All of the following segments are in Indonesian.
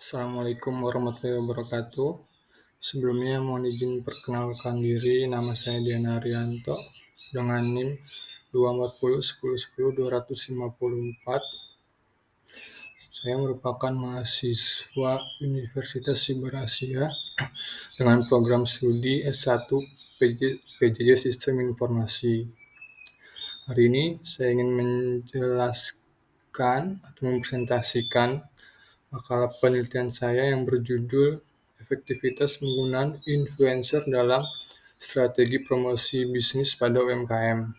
Assalamualaikum warahmatullahi wabarakatuh. Sebelumnya mohon izin perkenalkan diri, nama saya Diana Arianto dengan NIM 240 10 10 254. Saya merupakan mahasiswa Universitas Siber Asia dengan program studi S1 PJJ Sistem Informasi. Hari ini saya ingin menjelaskan atau mempresentasikan makalah penelitian saya yang berjudul Efektivitas Penggunaan Influencer dalam Strategi Promosi Bisnis pada UMKM.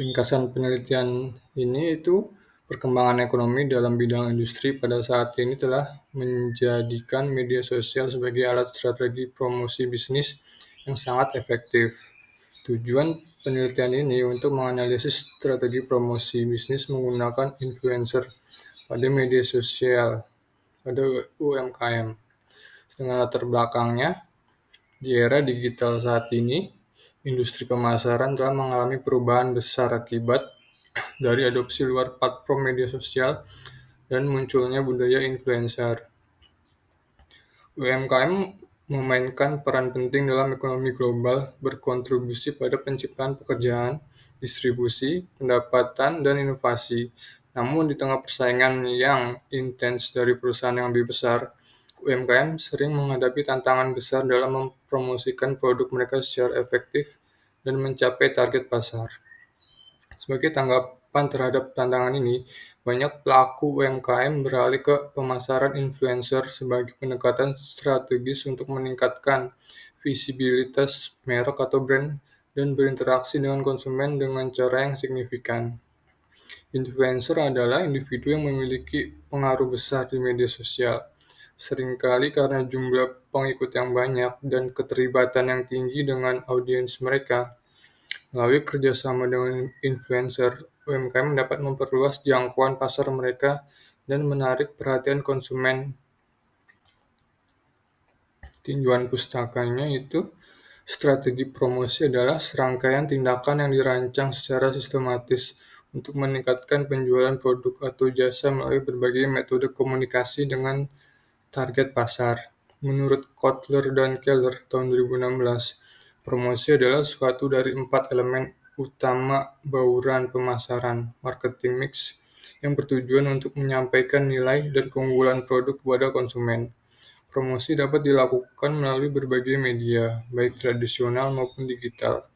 Ringkasan penelitian ini itu perkembangan ekonomi dalam bidang industri pada saat ini telah menjadikan media sosial sebagai alat strategi promosi bisnis yang sangat efektif. Tujuan penelitian ini untuk menganalisis strategi promosi bisnis menggunakan influencer pada media sosial pada UMKM. Dengan latar belakangnya, di era digital saat ini, industri pemasaran telah mengalami perubahan besar akibat dari adopsi luar platform media sosial dan munculnya budaya influencer. UMKM memainkan peran penting dalam ekonomi global, berkontribusi pada penciptaan pekerjaan, distribusi, pendapatan, dan inovasi. Namun, di tengah persaingan yang intens dari perusahaan yang lebih besar, UMKM sering menghadapi tantangan besar dalam mempromosikan produk mereka secara efektif dan mencapai target pasar. Sebagai tanggapan terhadap tantangan ini, banyak pelaku UMKM beralih ke pemasaran influencer sebagai pendekatan strategis untuk meningkatkan visibilitas merek atau brand dan berinteraksi dengan konsumen dengan cara yang signifikan. Influencer adalah individu yang memiliki pengaruh besar di media sosial, seringkali karena jumlah pengikut yang banyak dan keterlibatan yang tinggi dengan audiens mereka. Melalui kerjasama dengan influencer, UMKM dapat memperluas jangkauan pasar mereka dan menarik perhatian konsumen. Tinjauan pustakanya itu, strategi promosi adalah serangkaian tindakan yang dirancang secara sistematis untuk meningkatkan penjualan produk atau jasa melalui berbagai metode komunikasi dengan target pasar. Menurut Kotler dan Keller tahun 2016, promosi adalah suatu dari 4 elemen utama bauran pemasaran marketing mix yang bertujuan untuk menyampaikan nilai dan keunggulan produk kepada konsumen. Promosi dapat dilakukan melalui berbagai media, baik tradisional maupun digital.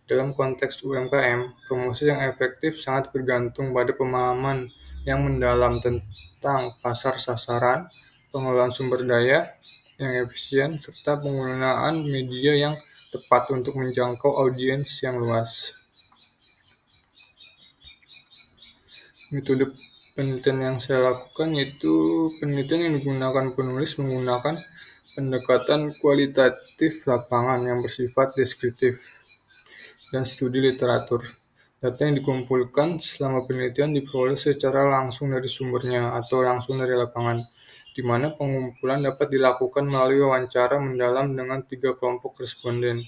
Dalam konteks UMKM, promosi yang efektif sangat bergantung pada pemahaman yang mendalam tentang pasar sasaran, pengelolaan sumber daya yang efisien, serta penggunaan media yang tepat untuk menjangkau audiens yang luas. Metode penelitian yang saya lakukan yaitu penelitian yang digunakan penulis menggunakan pendekatan kualitatif lapangan yang bersifat deskriptif dan studi literatur. Data yang dikumpulkan selama penelitian diperoleh secara langsung dari sumbernya atau langsung dari lapangan, di mana pengumpulan dapat dilakukan melalui wawancara mendalam dengan 3 kelompok responden.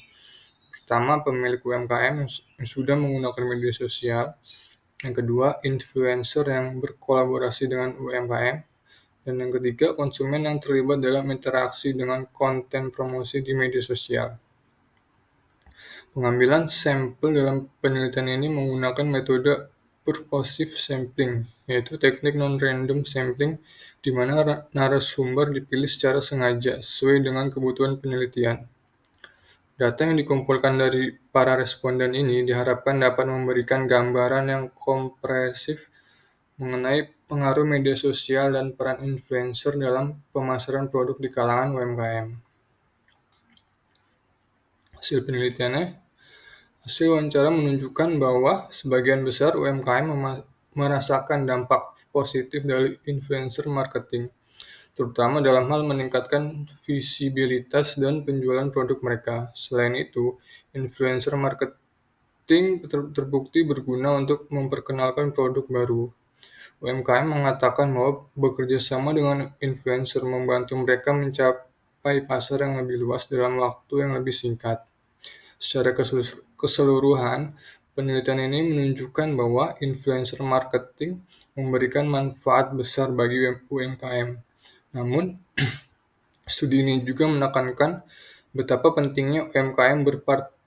Pertama, pemilik UMKM yang sudah menggunakan media sosial. Yang kedua, influencer yang berkolaborasi dengan UMKM. Dan yang ketiga, konsumen yang terlibat dalam interaksi dengan konten promosi di media sosial. Pengambilan sampel dalam penelitian ini menggunakan metode purposive sampling, yaitu teknik non-random sampling di mana narasumber dipilih secara sengaja sesuai dengan kebutuhan penelitian. Data yang dikumpulkan dari para responden ini diharapkan dapat memberikan gambaran yang komprehensif mengenai pengaruh media sosial dan peran influencer dalam pemasaran produk di kalangan UMKM. Hasil penelitiannya, hasil wawancara menunjukkan bahwa sebagian besar UMKM merasakan dampak positif dari influencer marketing, terutama dalam hal meningkatkan visibilitas dan penjualan produk mereka. Selain itu, influencer marketing terbukti berguna untuk memperkenalkan produk baru. UMKM mengatakan bahwa bekerja sama dengan influencer membantu mereka mencapai pasar yang lebih luas dalam waktu yang lebih singkat. Secara keseluruhan, Penelitian ini menunjukkan bahwa influencer marketing memberikan manfaat besar bagi UMKM. Namun, studi ini juga menekankan betapa pentingnya UMKM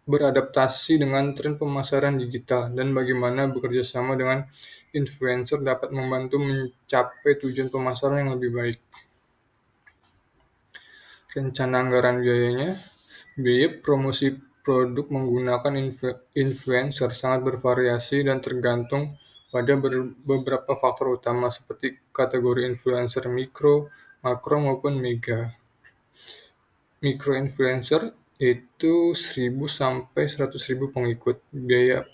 beradaptasi dengan tren pemasaran digital dan bagaimana bekerja sama dengan influencer dapat membantu mencapai tujuan pemasaran yang lebih baik. Rencana anggaran biayanya, biaya promosi produk menggunakan influencer sangat bervariasi dan tergantung pada beberapa faktor utama seperti kategori influencer mikro, makro maupun mega. Mikro influencer itu 1.000 sampai 100.000 pengikut. Biaya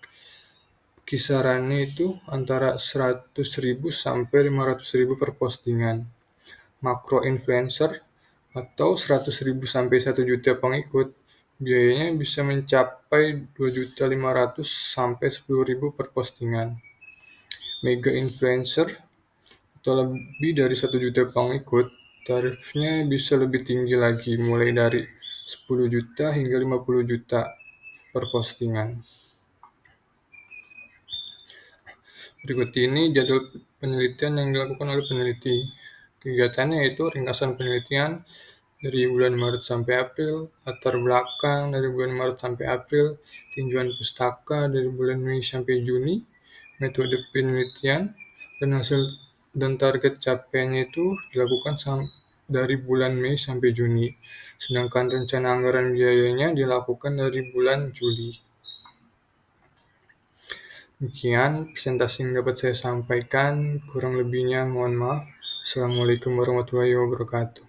kisarannya itu antara 100.000 sampai 500.000 per postingan. Makro influencer atau 100.000 sampai 1 juta pengikut, biayanya bisa mencapai 2.500.000 sampai 10.000 per postingan. Mega influencer atau lebih dari 1 juta pengikut, tarifnya bisa lebih tinggi lagi, mulai dari 10 juta hingga 50 juta per postingan. Berikut ini jadwal penelitian yang dilakukan oleh peneliti. Kegiatannya yaitu ringkasan penelitian dari bulan Maret sampai April, latar belakang dari bulan Maret sampai April, tinjauan pustaka dari bulan Mei sampai Juni, metode penelitian, dan hasil dan target capaiannya itu dilakukan dari bulan Mei sampai Juni, sedangkan rencana anggaran biayanya dilakukan dari bulan Juli. Demikian presentasi yang dapat saya sampaikan, kurang lebihnya mohon maaf. Assalamualaikum warahmatullahi wabarakatuh.